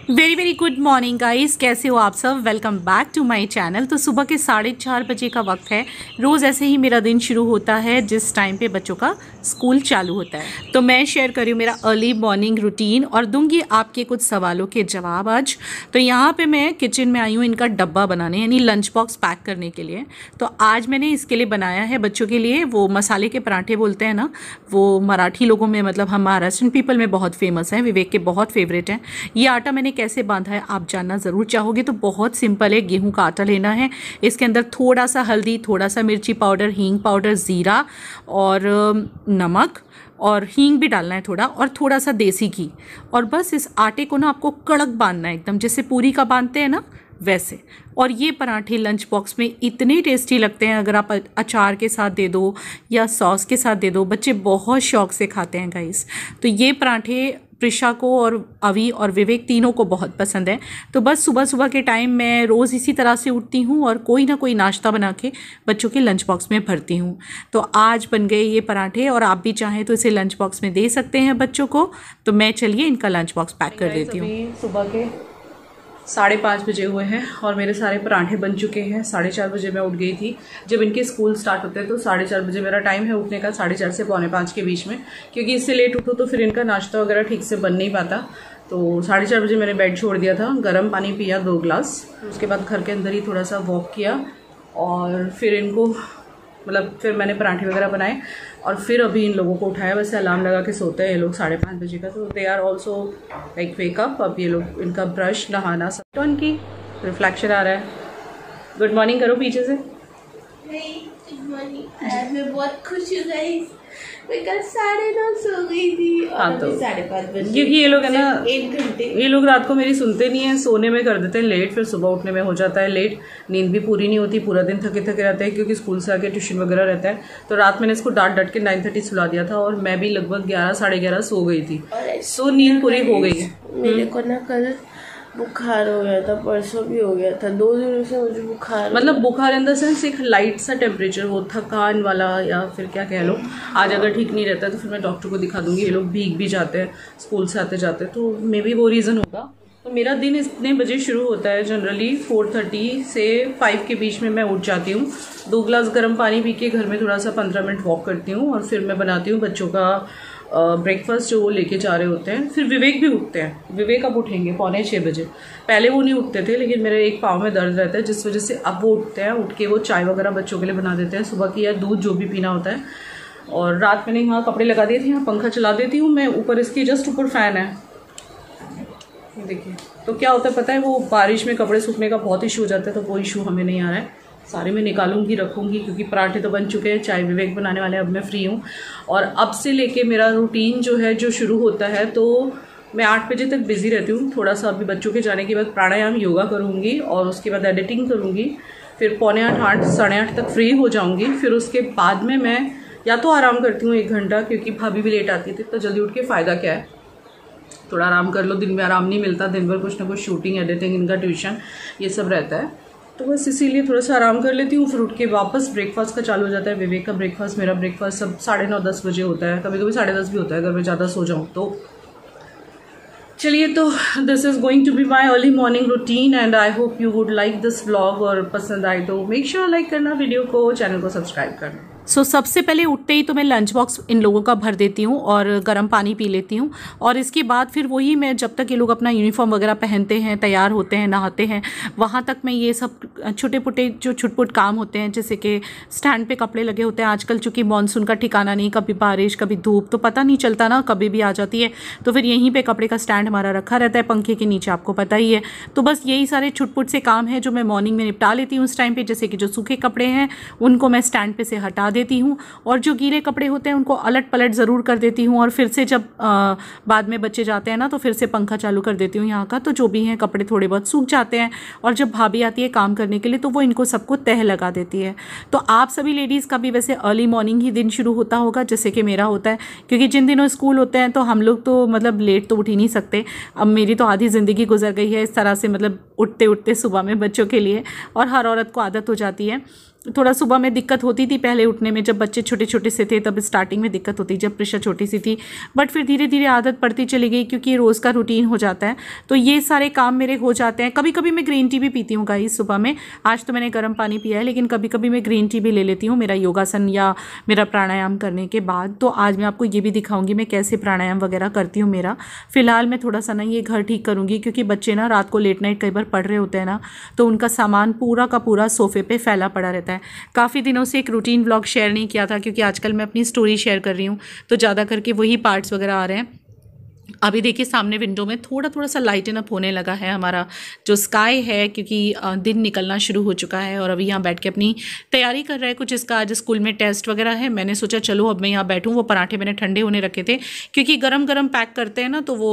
Very very good morning guys, कैसे हो आप सब। Welcome back to my channel. तो सुबह के 4:30 बजे का वक्त है। रोज़ ऐसे ही मेरा दिन शुरू होता है जिस टाइम पे बच्चों का स्कूल चालू होता है। तो मैं शेयर करी हूँ मेरा अर्ली मॉर्निंग रूटीन और दूंगी आपके कुछ सवालों के जवाब आज। तो यहाँ पे मैं किचन में आई हूँ इनका डब्बा बनाने, यानी लंच बॉक्स पैक करने के लिए। तो आज मैंने इसके लिए बनाया है बच्चों के लिए वो मसाले के पराठे बोलते हैं ना, वो मराठी लोगों में, मतलब हम महाराष्ट्रन पीपल में बहुत फेमस हैं, विवेक के बहुत फेवरेट हैं। ये आटा मैंने कैसे बांधा है आप जानना ज़रूर चाहोगे। तो बहुत सिंपल है, गेहूं का आटा लेना है, इसके अंदर थोड़ा सा हल्दी, थोड़ा सा मिर्ची पाउडर, हींग पाउडर, ज़ीरा और नमक और हींग भी डालना है थोड़ा, और थोड़ा सा देसी घी। और बस इस आटे को ना आपको कड़क बांधना है, एकदम जैसे पूरी का बांधते हैं ना वैसे। और ये पराठे लंच बॉक्स में इतने टेस्टी लगते हैं, अगर आप अचार के साथ दे दो या सॉस के साथ दे दो, बच्चे बहुत शौक से खाते हैं गाइस। तो ये पराठे प्रिशा को और अवी और विवेक तीनों को बहुत पसंद है। तो बस सुबह सुबह के टाइम मैं रोज़ इसी तरह से उठती हूँ और कोई ना कोई नाश्ता बना के बच्चों के लंच बॉक्स में भरती हूँ। तो आज बन गए ये पराठे, और आप भी चाहें तो इसे लंच बॉक्स में दे सकते हैं बच्चों को। तो मैं चलिए इनका लंच बॉक्स पैक कर देती हूँ। सुबह के 5:30 बजे हुए हैं और मेरे सारे पराठे बन चुके हैं। 4:30 बजे मैं उठ गई थी। जब इनके स्कूल स्टार्ट होते हैं तो 4:30 बजे मेरा टाइम है उठने का, 4:30 से 4:45 के बीच में, क्योंकि इससे लेट उठो तो फिर इनका नाश्ता वगैरह ठीक से बन नहीं पाता। तो 4:30 बजे मैंने बेड छोड़ दिया था, गर्म पानी पिया 2 गिलास, उसके बाद घर के अंदर ही थोड़ा सा वॉक किया और फिर इनको फिर मैंने पराठे वगैरह बनाए और फिर अभी इन लोगों को उठाया। वैसे अलार्म लगा के सोते हैं ये लोग 5:30 बजे का, तो they are also like wake up. अब ये लोग इनका ब्रश, नहाना सब टर्न की रिफ्लेक्शन आ रहा है। गुड मॉर्निंग करो पीछे से। Good morning. मैं बहुत खुश हूँ गाइस, मैं कल 9:30 सो गई थी और तो 5:30 बजे, क्योंकि ये लोग है ना 1 घंटे, ये लोग रात को मेरी सुनते नहीं है, सोने में कर देते हैं लेट, फिर सुबह उठने में हो जाता है लेट, नींद भी पूरी नहीं होती, पूरा दिन थके थके रहते हैं क्योंकि स्कूल से आके ट्यूशन वगैरह रहता है। तो रात मैंने इसको डांट के 9:30 सुला दिया था और मैं भी लगभग 11 साढ़े 11 सो गई थी। सो नींद पूरी हो गई। मेरे को ना कल बुखार हो गया था, परसों भी हो गया था, 2 दिनों से मुझे बुखार, बुखार इन द सेंस एक लाइट सा टेम्परेचर, वो थकान वाला या फिर क्या कह लो। आज अगर ठीक नहीं रहता तो फिर मैं डॉक्टर को दिखा दूंगी। ये लोग भीग भी जाते हैं स्कूल से आते जाते, तो मे बी वो रीज़न होगा। तो मेरा दिन इतने बजे शुरू होता है जनरली, 4:30 से 5 के बीच में मैं उठ जाती हूँ। 2 गिलास गर्म पानी पी के घर में थोड़ा सा 15 मिनट वॉक करती हूँ और फिर मैं बनाती हूँ बच्चों का ब्रेकफास्ट जो वो लेके जा रहे होते हैं। फिर विवेक भी उठते हैं। विवेक अब उठेंगे 5:45 बजे। पहले वो नहीं उठते थे, लेकिन मेरे एक पाँव में दर्द रहता है जिस वजह से अब वो उठते हैं। उठ के वो चाय वगैरह बच्चों के लिए बना देते हैं सुबह की, या दूध जो भी पीना होता है। और रात मैंने यहाँ कपड़े लगा दिए थे, यहाँ पंखा चला देती हूँ मैं, ऊपर इसके जस्ट ऊपर फैन है, देखिए। तो क्या होता है पता है, वो बारिश में कपड़े सूखने का बहुत इशू हो जाता है, तो वो इशू हमें नहीं आ रहा है। सारे मैं निकालूंगी, रखूंगी, क्योंकि पराठे तो बन चुके हैं, चाय विवेक बनाने वाले हैं, अब मैं फ्री हूँ। और अब से लेके मेरा रूटीन जो है जो शुरू होता है, तो मैं 8 बजे तक बिजी रहती हूँ। थोड़ा सा अभी बच्चों के जाने के बाद प्राणायाम योगा करूँगी और उसके बाद एडिटिंग करूँगी। फिर 7:45 साढ़े 8 तक फ्री हो जाऊँगी। फिर उसके बाद में मैं या तो आराम करती हूँ 1 घंटा, क्योंकि भाभी भी लेट आती थी, तो जल्दी उठ के फ़ायदा क्या है, थोड़ा आराम कर लो। दिन में आराम नहीं मिलता, दिन भर कुछ ना कुछ शूटिंग, एडिटिंग, इनका ट्यूशन, ये सब रहता है। तो बस इसीलिए थोड़ा सा आराम कर लेती हूँ। फिर उठ के वापस ब्रेकफास्ट का चालू हो जाता है। विवेक का ब्रेकफास्ट, मेरा ब्रेकफास्ट सब 9:30-10 बजे होता है, कभी कभी 10:30 भी होता है अगर मैं ज़्यादा सो जाऊँ तो। चलिए, तो this is going to be my early morning routine and I hope you would like this vlog. और पसंद आए तो मेक श्योर लाइक करना वीडियो को, चैनल को सब्सक्राइब करना। सबसे पहले उठते ही तो मैं लंच बॉक्स इन लोगों का भर देती हूँ और गर्म पानी पी लेती हूँ। और इसके बाद फिर वही मैं, जब तक ये लोग अपना यूनिफॉर्म वगैरह पहनते हैं, तैयार होते हैं, नहाते हैं, वहाँ तक मैं ये सब छोटे पुटे जो छुटपुट काम होते हैं, जैसे कि स्टैंड पे कपड़े लगे होते हैं। आजकल चूँकि मानसून का ठिकाना नहीं, कभी बारिश कभी धूप, तो पता नहीं चलता ना, कभी भी आ जाती है। तो फिर यहीं पर कपड़े का स्टैंड हमारा रखा रहता है पंखे के नीचे, आपको पता ही है। तो बस यही सारे छुटपुट से काम हैं जो मैं मॉर्निंग में निपटा लेती हूँ उस टाइम पर। जैसे कि जो सूखे कपड़े हैं उनको मैं स्टैंड पे से हटा देती हूँ, और जो गीले कपड़े होते हैं उनको अलट पलट ज़रूर कर देती हूँ। और फिर से जब बाद में बच्चे जाते हैं ना, तो फिर से पंखा चालू कर देती हूँ यहाँ का, तो जो भी हैं कपड़े थोड़े बहुत सूख जाते हैं। और जब भाभी आती है काम करने के लिए, तो वो इनको सबको तह लगा देती है। तो आप सभी लेडीज़ का भी वैसे अर्ली मॉर्निंग ही दिन शुरू होता होगा, जैसे कि मेरा होता है, क्योंकि जिन दिनों स्कूल होते हैं तो हम लोग तो लेट तो उठ ही नहीं सकते। अब मेरी तो आधी ज़िंदगी गुजर गई है इस तरह से, उठते उठते सुबह में बच्चों के लिए, और हर औरत को आदत हो जाती है। थोड़ा सुबह में दिक्कत होती थी पहले उठने में, जब बच्चे छोटे छोटे से थे तब स्टार्टिंग में दिक्कत होती, जब प्रिशा छोटी सी थी, बट फिर धीरे धीरे आदत पड़ती चली गई क्योंकि रोज़ का रूटीन हो जाता है। तो ये सारे काम मेरे हो जाते हैं। कभी कभी मैं ग्रीन टी भी पीती हूँ गाइस सुबह में। आज तो मैंने गर्म पानी पिया है, लेकिन कभी कभी मैं ग्रीन टी भी ले लेती हूँ मेरा योगासन या मेरा प्राणायाम करने के बाद। तो आज मैं आपको ये भी दिखाऊंगी मैं कैसे प्राणायाम वगैरह करती हूँ मेरा। फिलहाल मैं थोड़ा सा ना ये घर ठीक करूँगी, क्योंकि बच्चे ना रात को लेट नाइट कई बार पढ़ रहे होते हैं ना, तो उनका सामान पूरा का पूरा सोफे पे फैला पड़ा रहता है। काफ़ी दिनों से एक रूटीन व्लॉग शेयर नहीं किया था, क्योंकि आजकल मैं अपनी स्टोरी शेयर कर रही हूँ तो ज़्यादा करके वही पार्ट्स वगैरह आ रहे हैं। अभी देखिए सामने विंडो में थोड़ा थोड़ा सा लाइटन अप होने लगा है हमारा जो स्काई है, क्योंकि दिन निकलना शुरू हो चुका है। और अभी यहाँ बैठ के अपनी तैयारी कर रहा है कुछ, इसका आज स्कूल में टेस्ट वगैरह है। मैंने सोचा चलो अब मैं यहाँ बैठूँ। वो पराठे मैंने ठंडे होने रखे थे, क्योंकि गरम गरम पैक करते हैं ना तो वो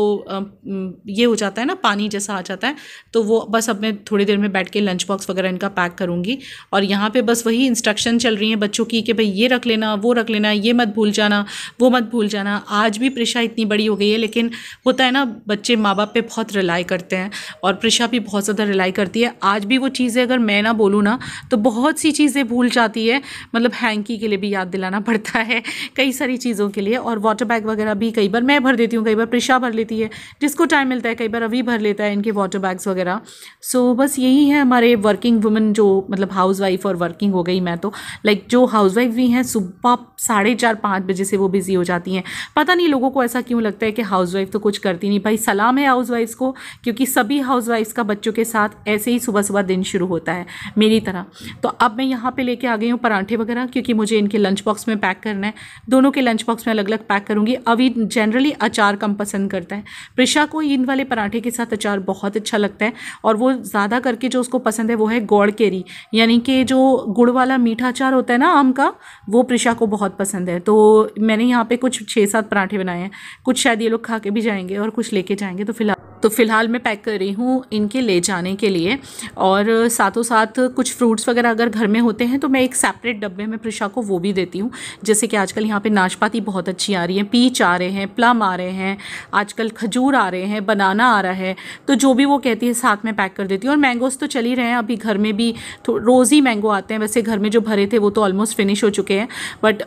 ये हो जाता है ना, पानी जैसा आ जाता है। तो वो बस अब मैं थोड़ी देर में बैठ के लंच बॉक्स वगैरह इनका पैक करूँगी। और यहाँ पर बस वही इंस्ट्रक्शन चल रही हैं बच्चों की कि भाई ये रख लेना, वो रख लेना, ये मत भूल जाना, वो मत भूल जाना। आज भी प्रिशा इतनी बड़ी हो गई है, लेकिन होता है ना बच्चे माँ बाप पे बहुत रिलाई करते हैं, और प्रिशा भी बहुत ज़्यादा रिलाई करती है। आज भी वो चीज़ें अगर मैं ना बोलूँ ना तो बहुत सी चीज़ें भूल जाती है, मतलब हैंकी के लिए भी याद दिलाना पड़ता है कई सारी चीज़ों के लिए। और वाटर बैग वगैरह भी कई बार मैं भर देती हूँ, कई बार प्रिशा भर लेती है, जिसको टाइम मिलता है। कई बार अभी भर लेता है इनके वाटर बैग्स वगैरह। सो बस यही है हमारे वर्किंग वुमेन, जो मतलब हाउस वाइफ और वर्किंग हो गई मैं तो, लाइक जो हाउस वाइफ भी हैं सुबह 4:30-5 बजे से वो बिज़ी हो जाती हैं। पता नहीं लोगों को ऐसा क्यों लगता है कि हाउस वाइफ तो कुछ करती नहीं। भाई सलाम है हाउस वाइफ्स को, क्योंकि सभी हाउस वाइफ्स का बच्चों के साथ ऐसे ही सुबह सुबह दिन शुरू होता है मेरी तरह। तो अब मैं यहाँ पे लेके आ गई हूँ पराठे वगैरह, क्योंकि मुझे इनके लंच बॉक्स में पैक करना है। दोनों के लंच बॉक्स में अलग अलग पैक करूँगी। अभी जनरली अचार कम पसंद करता है, प्रिशा को इन वाले पराठे के साथ अचार बहुत अच्छा लगता है। और वो ज़्यादा करके जो उसको पसंद है वो है गौड़ केरी, यानी कि जो गुड़ वाला मीठा अचार होता है ना आम का, वो प्रिशा को बहुत पसंद है। तो मैंने यहाँ पे कुछ 6-7 पराठे बनाए हैं, कुछ शायद ये लोग खा के भी जाएंगे और कुछ लेके जाएंगे। तो फिलहाल मैं पैक कर रही हूँ इनके ले जाने के लिए। और साथों साथ कुछ फ्रूट्स वगैरह अगर घर में होते हैं तो मैं एक सेपरेट डब्बे में प्रिशा को वो भी देती हूँ। जैसे कि आजकल यहाँ पे नाशपाती बहुत अच्छी आ रही है, पीच आ रहे हैं, प्लम आ रहे हैं, आजकल खजूर आ रहे हैं, बनाना आ रहा है। तो जो भी वो कहती है साथ में पैक कर देती हूँ। और मैंगोज़ तो चल ही रहे हैं, अभी घर में भी रोज़ ही मैंगो आते हैं। वैसे घर में जो भरे थे वो तो ऑलमोस्ट फिनिश हो चुके हैं, बट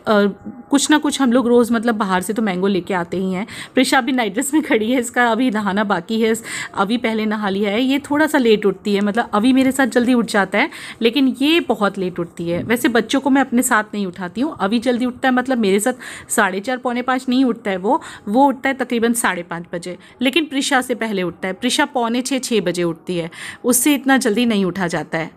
कुछ ना कुछ हम लोग रोज़ मतलब बाहर से तो मैंगो लेके आते ही हैं। प्रिशा भी नाइट ड्रेस में खड़ी है, इसका अभी नहाना बाकी है। अभी पहले नहा लिया है। ये थोड़ा सा लेट उठती है, मतलब अभी मेरे साथ जल्दी उठ जाता है, लेकिन ये बहुत लेट उठती है। वैसे बच्चों को मैं अपने साथ नहीं उठाती हूँ, अभी जल्दी उठता है, मतलब मेरे साथ 4:30 पौने 5 नहीं उठता है वो उठता है तकरीबन 5:30 बजे, लेकिन प्रिशा से पहले उठता है। प्रिशा पौने 6 बजे उठती है, उससे इतना जल्दी नहीं उठा जाता है।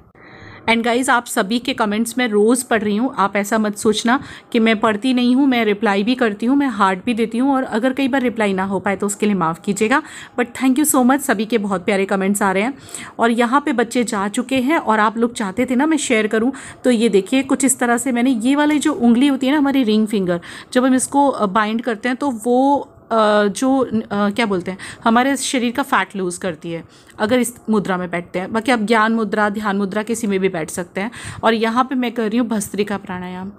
एंड गाइज़ आप सभी के कमेंट्स मैं रोज़ पढ़ रही हूँ, आप ऐसा मत सोचना कि मैं पढ़ती नहीं हूँ, मैं रिप्लाई भी करती हूँ, मैं हार्ट भी देती हूँ। और अगर कई बार रिप्लाई ना हो पाए तो उसके लिए माफ़ कीजिएगा, but thank you so much, सभी के बहुत प्यारे कमेंट्स आ रहे हैं। और यहाँ पे बच्चे जा चुके हैं, और आप लोग चाहते थे ना मैं शेयर करूँ, तो ये देखिए कुछ इस तरह से मैंने ये वाली जो उंगली होती है ना हमारी रिंग फिंगर, जब हम इसको बाइंड करते हैं तो वो क्या बोलते हैं हमारे शरीर का फैट लूज़ करती है अगर इस मुद्रा में बैठते हैं। बाकी आप ज्ञान मुद्रा, ध्यान मुद्रा किसी में भी बैठ सकते हैं। और यहाँ पे मैं कर रही हूँ भस्त्रिका प्राणायाम।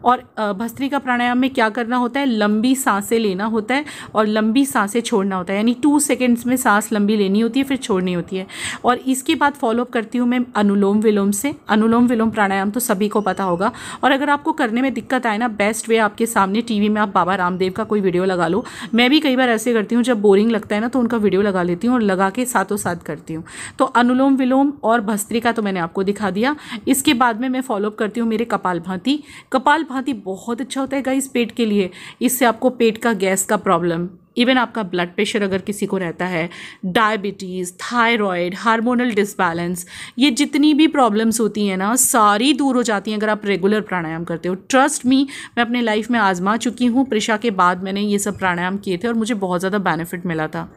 और भस्त्रिका प्राणायाम में क्या करना होता है, लंबी सांसें लेना होता है और लंबी सांसें छोड़ना होता है, यानी 2 सेकेंड्स में सांस लंबी लेनी होती है फिर छोड़नी होती है। और इसके बाद फॉलोअप करती हूँ मैं अनुलोम विलोम से। अनुलोम विलोम प्राणायाम तो सभी को पता होगा, और अगर आपको करने में दिक्कत आए ना, बेस्ट वे आपके सामने टीवी में आप बाबा रामदेव का कोई वीडियो लगा लो। मैं भी कई बार ऐसे करती हूँ, जब बोरिंग लगता है ना तो उनका वीडियो लगा लेती हूँ और लगा के साथों साथ करती हूँ। तो अनुलोम विलोम और भस्त्रिका तो मैंने आपको दिखा दिया। इसके बाद में मैं फॉलोअप करती हूँ मेरे कपालभाति। कपालभाति बहुत अच्छा होता है गाइस पेट के लिए। इससे आपको पेट का गैस का प्रॉब्लम, इवन आपका ब्लड प्रेशर अगर किसी को रहता है, डायबिटीज़, थायराइड, हार्मोनल डिसबैलेंस, ये जितनी भी प्रॉब्लम्स होती हैं ना सारी दूर हो जाती हैं अगर आप रेगुलर प्राणायाम करते हो। ट्रस्ट मी, मैं अपने लाइफ में आजमा चुकी हूँ। प्रिशा के बाद मैंने ये सब प्राणायाम किए थे और मुझे बहुत ज़्यादा बेनिफिट मिला था।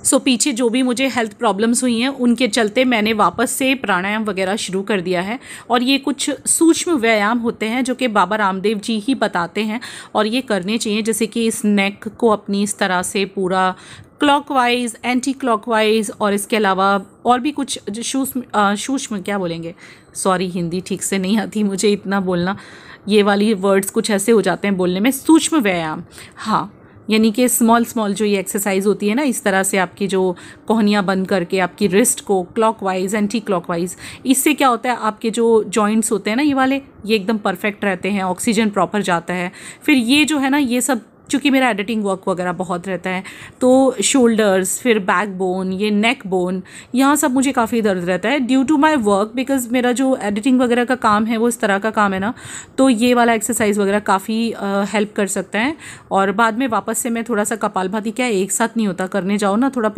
सो पीछे जो भी मुझे हेल्थ प्रॉब्लम्स हुई हैं उनके चलते मैंने वापस से प्राणायाम वगैरह शुरू कर दिया है। और ये कुछ सूक्ष्म व्यायाम होते हैं जो कि बाबा रामदेव जी ही बताते हैं और ये करने चाहिए। जैसे कि इस नेक को अपनी इस तरह से पूरा क्लॉकवाइज, एंटी क्लॉकवाइज, और इसके अलावा और भी कुछ सूक्ष्म क्या बोलेंगे, सॉरी हिंदी ठीक से नहीं आती मुझे इतना बोलना, ये वाली वर्ड्स कुछ ऐसे हो जाते हैं बोलने में, सूक्ष्म व्यायाम, हाँ यानी कि स्मॉल स्मॉल जो ये एक्सरसाइज होती है ना, इस तरह से आपकी जो कोहनियाँ बंद करके आपकी रिस्ट को क्लॉकवाइज एंटी क्लॉकवाइज, इससे क्या होता है आपके जो जॉइंट्स होते हैं ना ये वाले, ये एकदम परफेक्ट रहते हैं, ऑक्सीजन प्रॉपर जाता है। फिर ये जो है ना, ये सब चूँकि मेरा एडिटिंग वर्क वगैरह बहुत रहता है तो शोल्डर्स, फिर बैक बोन, ये नेक बोन, यहाँ सब मुझे काफ़ी दर्द रहता है due to my work, because मेरा जो एडिटिंग वगैरह का काम है वो इस तरह का काम है ना, तो ये वाला एक्सरसाइज वगैरह काफ़ी हेल्प कर सकता है। और बाद में वापस से मैं थोड़ा सा कपालभाति, क्या एक साथ नहीं होता, करने जाओ ना थोड़ा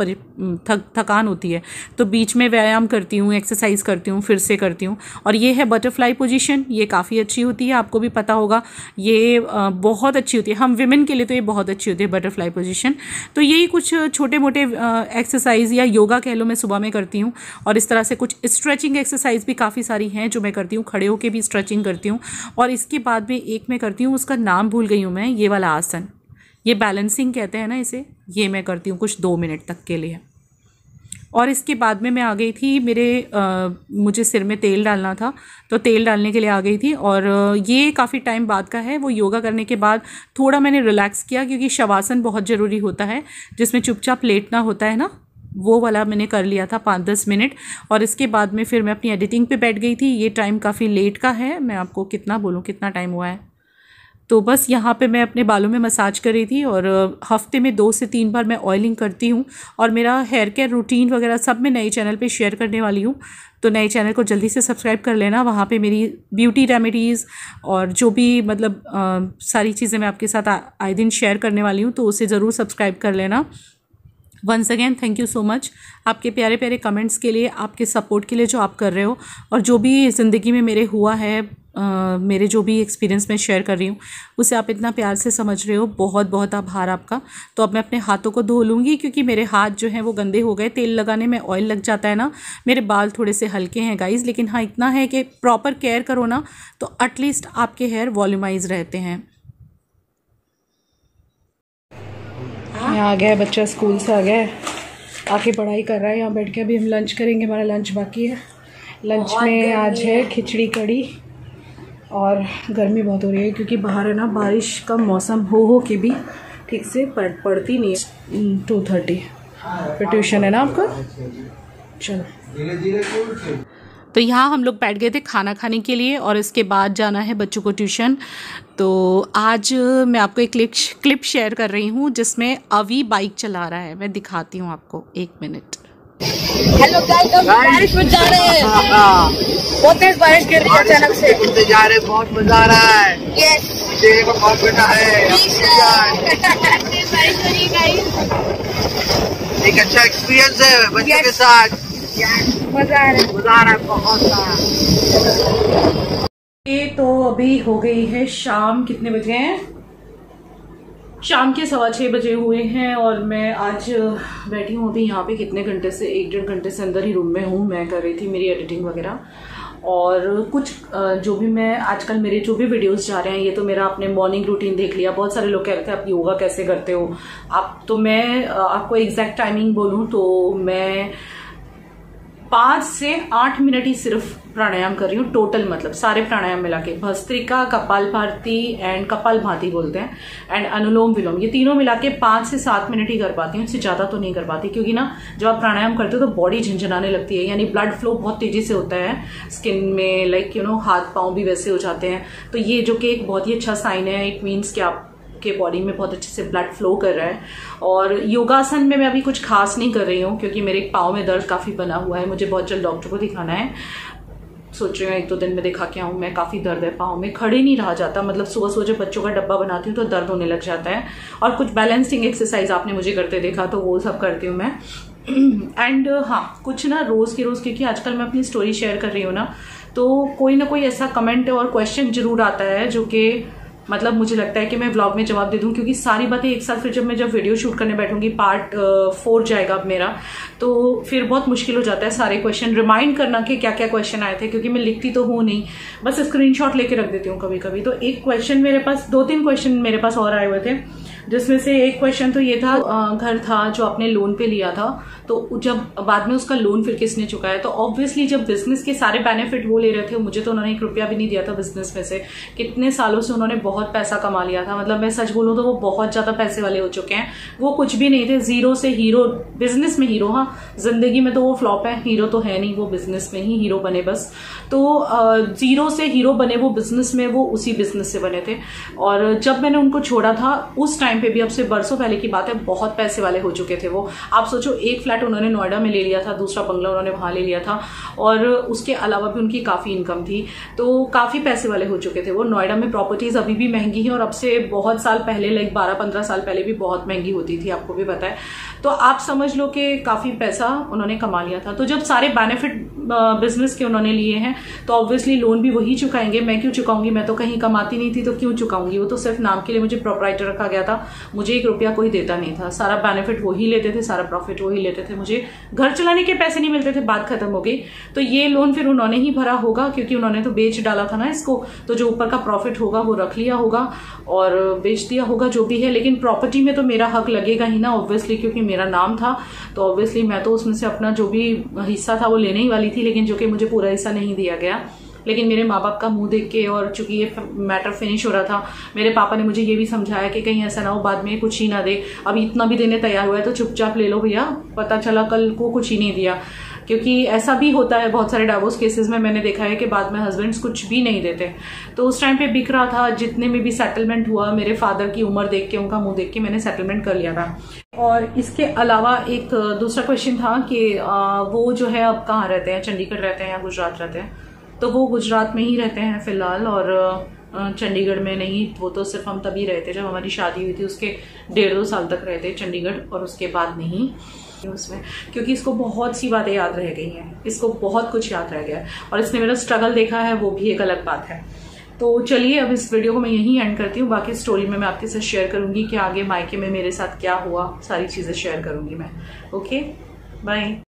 थकान होती है, तो बीच में व्यायाम करती हूँ, एक्सरसाइज करती हूँ, फिर से करती हूँ। और ये है बटरफ्लाई पोजीशन, ये काफ़ी अच्छी होती है, आपको भी पता होगा, ये बहुत अच्छी होती है, हम विमेन के लिए तो ये बहुत अच्छी होती है बटरफ्लाई पोजीशन। तो यही कुछ छोटे मोटे एक्सरसाइज या योगा कह लो मैं सुबह में करती हूँ। और इस तरह से कुछ स्ट्रेचिंग एक्सरसाइज भी काफ़ी सारी हैं जो मैं करती हूँ, खड़े होकर भी स्ट्रेचिंग करती हूँ। और इसके बाद में एक मैं करती हूँ, उसका नाम भूल गई हूँ मैं, ये वाला आसन, ये बैलेंसिंग कहते हैं ना इसे, ये मैं करती हूँ कुछ 2 मिनट तक के लिए। और इसके बाद में मैं आ गई थी, मुझे सिर में तेल डालना था तो तेल डालने के लिए आ गई थी। और ये काफ़ी टाइम बाद का है, वो योगा करने के बाद थोड़ा मैंने रिलैक्स किया, क्योंकि शवासन बहुत ज़रूरी होता है जिसमें चुपचाप लेटना होता है ना, वो वाला मैंने कर लिया था 5-10 मिनट। और इसके बाद में फिर मैं अपनी एडिटिंग पे बैठ गई थी। ये टाइम काफ़ी लेट का है, मैं आपको कितना बोलूँ कितना टाइम हुआ है, तो बस यहाँ पे मैं अपने बालों में मसाज कर रही थी। और हफ्ते में 2 से 3 बार मैं ऑयलिंग करती हूँ। और मेरा हेयर केयर रूटीन वगैरह सब मैं नए चैनल पे शेयर करने वाली हूँ, तो नए चैनल को जल्दी से सब्सक्राइब कर लेना। वहाँ पे मेरी ब्यूटी रेमेडीज़ और जो भी मतलब सारी चीज़ें मैं आपके साथ आए दिन शेयर करने वाली हूँ, तो उसे ज़रूर सब्सक्राइब कर लेना। Once again thank you so much आपके प्यारे प्यारे कमेंट्स के लिए, आपके सपोर्ट के लिए जो आप कर रहे हो, और जो भी ज़िंदगी में मेरे हुआ है, मेरे जो भी एक्सपीरियंस मैं शेयर कर रही हूँ उसे आप इतना प्यार से समझ रहे हो, बहुत बहुत आभार आपका। तो अब मैं अपने हाथों को धो लूँगी, क्योंकि मेरे हाथ जो हैं वो गंदे हो गए, तेल लगाने में ऑयल लग जाता है ना। मेरे बाल थोड़े से हल्के हैं गाइज़, लेकिन हाँ इतना है कि प्रॉपर केयर करो ना तो एटलीस्ट आपके हेयर वॉल्यूमाइज रहते हैं। यहाँ आ गया है बच्चा, स्कूल से आ गया है, आके पढ़ाई कर रहा है यहाँ बैठ के। अभी हम लंच करेंगे, हमारा लंच बाकी है। लंच में आज है खिचड़ी कड़ी, और गर्मी बहुत हो रही है क्योंकि बाहर है ना बारिश का मौसम हो के भी ठीक से पड़ती नहीं है। 2:30 फिर ट्यूशन है ना आपका, चलो। तो यहाँ हम लोग बैठ गए थे खाना खाने के लिए, और इसके बाद जाना है बच्चों को ट्यूशन। तो आज मैं आपको एक क्लिप शेयर कर रही हूँ जिसमें अवी बाइक चला रहा है, मैं दिखाती हूँ आपको, 1 मिनट। हेलो गाइस, हम बारिश में जा रहे हैं, बहुत तेज बारिश गिर रही है अचानक से, जा रहे हैं, बहुत मजा आ रहा है। यस, देखने को बहुत मजा है, बारिश हो रही है गाइस, एक अच्छा एक्सपीरियंस है बच्चों के साथ, मजा आ रहा है बहुत सारा। ये तो अभी हो गई है शाम, कितने बजे हैं, शाम के 6:15 बजे हुए हैं। और मैं आज बैठी हूँ अभी यहाँ पे कितने घंटे से, 1-1.5 घंटे से अंदर ही रूम में हूँ। मैं कर रही थी मेरी एडिटिंग वगैरह, और कुछ जो भी मैं आजकल मेरे जो भी वीडियोस जा रहे हैं, ये तो मेरा आपने मॉर्निंग रूटीन देख लिया। बहुत सारे लोग कह रहे थे आप योगा कैसे करते हो आप, तो मैं आपको एग्जैक्ट टाइमिंग बोलूँ तो मैं 5 से 8 मिनट ही सिर्फ प्राणायाम कर रही हूँ टोटल, मतलब सारे प्राणायाम मिला के, भस्त्रिका, कपालभाति एंड कपालभाति बोलते हैं, एंड अनुलोम विलोम, ये तीनों मिला के 5 से 7 मिनट ही कर पाती हूँ, इससे ज्यादा तो नहीं कर पाती। क्योंकि ना जब आप प्राणायाम करते हो तो बॉडी झंझनाने लगती है, यानी ब्लड फ्लो बहुत तेजी से होता है स्किन में, लाइक हाथ पाँव भी वैसे हो जाते हैं। तो ये जो कि एक बहुत ही अच्छा साइन है, इट मीन्स कि आप के बॉडी में बहुत अच्छे से ब्लड फ्लो कर रहा है। और योगासन में मैं अभी कुछ खास नहीं कर रही हूँ, क्योंकि मेरे पाँव में दर्द काफी बना हुआ है, मुझे बहुत जल्द डॉक्टर को दिखाना है, सोच रही हूँ 1-2 दिन में दिखा के आऊँ मैं। काफी दर्द है पाँव में, खड़े नहीं रहा जाता, मतलब सुबह सुबह जब बच्चों का डब्बा बनाती हूँ तो दर्द होने लग जाता है। और कुछ बैलेंसिंग एक्सरसाइज आपने मुझे करते देखा, तो वो सब करती हूँ मैं। एंड हाँ, कुछ ना रोज की रोज, क्योंकि आजकल मैं अपनी स्टोरी शेयर कर रही हूँ ना, तो कोई ना कोई ऐसा कमेंट और क्वेश्चन जरूर आता है जो कि मतलब मुझे लगता है कि मैं व्लॉग में जवाब दे दूं, क्योंकि सारी बातें एक साथ फिर जब वीडियो शूट करने बैठूंगी, पार्ट 4 जाएगा अब मेरा, तो फिर बहुत मुश्किल हो जाता है सारे क्वेश्चन रिमाइंड करना कि क्या क्या क्वेश्चन आए थे, क्योंकि मैं लिखती तो हूँ नहीं, बस स्क्रीनशॉट लेके रख देती हूँ कभी कभी। तो एक क्वेश्चन मेरे पास, 2-3 क्वेश्चन मेरे पास और आए हुए थे जिसमें से एक क्वेश्चन तो ये था, घर था जो आपने लोन पे लिया था, तो जब बाद में उसका लोन फिर किसने चुकाया? तो ऑब्वियसली जब बिजनेस के सारे बेनिफिट वो ले रहे थे, मुझे तो उन्होंने 1 रुपया भी नहीं दिया था बिजनेस में से। कितने सालों से उन्होंने बहुत पैसा कमा लिया था, मतलब मैं सच बोलूं तो वो बहुत ज्यादा पैसे वाले हो चुके हैं। वो कुछ भी नहीं थे, जीरो से हीरो, बिजनेस में हीरो। हाँ, जिंदगी में तो वो फ्लॉप है, हीरो तो है नहीं, वो बिजनेस में ही हीरो बने बस। तो जीरो से हीरो बने वो बिजनेस में, वो उसी बिजनेस से बने थे। और जब मैंने उनको छोड़ा था उस टाइम पे भी, अब से बरसों पहले की बात है, बहुत पैसे वाले हो चुके थे वो। आप सोचो, एक फ्लैट उन्होंने नोएडा में ले लिया था, दूसरा बंगला उन्होंने वहां ले लिया था, और उसके अलावा भी उनकी काफी इनकम थी, तो काफी पैसे वाले हो चुके थे वो। नोएडा में प्रॉपर्टीज अभी भी महंगी है, और अब से बहुत साल पहले, लाइक 12-15 साल पहले भी बहुत महंगी होती थी, आपको भी पता है। तो आप समझ लो कि काफी पैसा उन्होंने कमा लिया था। तो जब सारे बेनिफिट बिजनेस के उन्होंने लिए हैं, तो ऑब्वियसली लोन भी वही चुकाएंगे। मैं क्यों चुकाऊंगी? मैं तो कहीं कमाती नहीं थी, तो क्यों चुकाऊंगी? वो तो सिर्फ नाम के लिए मुझे प्रोप्राइटर रखा गया था, मुझे 1 रुपया कोई देता नहीं था। सारा बेनिफिट वही लेते थे, सारा प्रॉफिट वही लेते थे, मुझे घर चलाने के पैसे नहीं मिलते थे, बात खत्म हो गई। तो ये लोन फिर उन्होंने ही भरा होगा, क्योंकि उन्होंने तो बेच डाला था ना इसको, तो जो ऊपर का प्रॉफिट होगा वो रख लिया होगा और बेच दिया होगा, जो भी है। लेकिन प्रॉपर्टी में तो मेरा हक लगेगा ही ना, ऑब्वियसली, क्योंकि मेरा नाम था, तो ऑब्वियसली मैं तो उसमें से अपना जो भी हिस्सा था वो लेने ही वाली थी, लेकिन जो कि मुझे पूरा हिस्सा नहीं दिया गया। लेकिन मेरे माँ बाप का मुंह देख के, और चूंकि ये मैटर फिनिश हो रहा था, मेरे पापा ने मुझे ये भी समझाया कि कहीं ऐसा ना हो बाद में कुछ ही ना दे, अभी इतना भी देने तैयार हुआ है तो चुपचाप ले लो भैया, पता चला कल को कुछ ही नहीं दिया। क्योंकि ऐसा भी होता है बहुत सारे डाइवोर्स केसेस में, मैंने देखा है कि बाद में हस्बैंड्स कुछ भी नहीं देते। तो उस टाइम पे बिक रहा था, जितने में भी सेटलमेंट हुआ, मेरे फादर की उम्र देख के, उनका मुंह देख के मैंने सेटलमेंट कर लिया था। और इसके अलावा एक दूसरा क्वेश्चन था कि वो जो है अब कहाँ रहते हैं, चंडीगढ़ रहते हैं या गुजरात रहते हैं? तो वो गुजरात में ही रहते हैं फिलहाल, और चंडीगढ़ में नहीं। वो तो सिर्फ हम तभी रहे थे जब हमारी शादी हुई थी, उसके 1.5-2 साल तक रहे थे चंडीगढ़, और उसके बाद नहीं उसमें, क्योंकि इसको बहुत सी बातें याद रह गई हैं, इसको बहुत कुछ याद रह गया है, और इसने मेरा स्ट्रगल देखा है, वो भी एक अलग बात है। तो चलिए अब इस वीडियो को मैं यहीं एंड करती हूँ। बाकी स्टोरी में मैं आपके साथ शेयर करूंगी कि आगे मायके में मेरे साथ क्या हुआ, सारी चीजें शेयर करूंगी मैं। Okay, bye.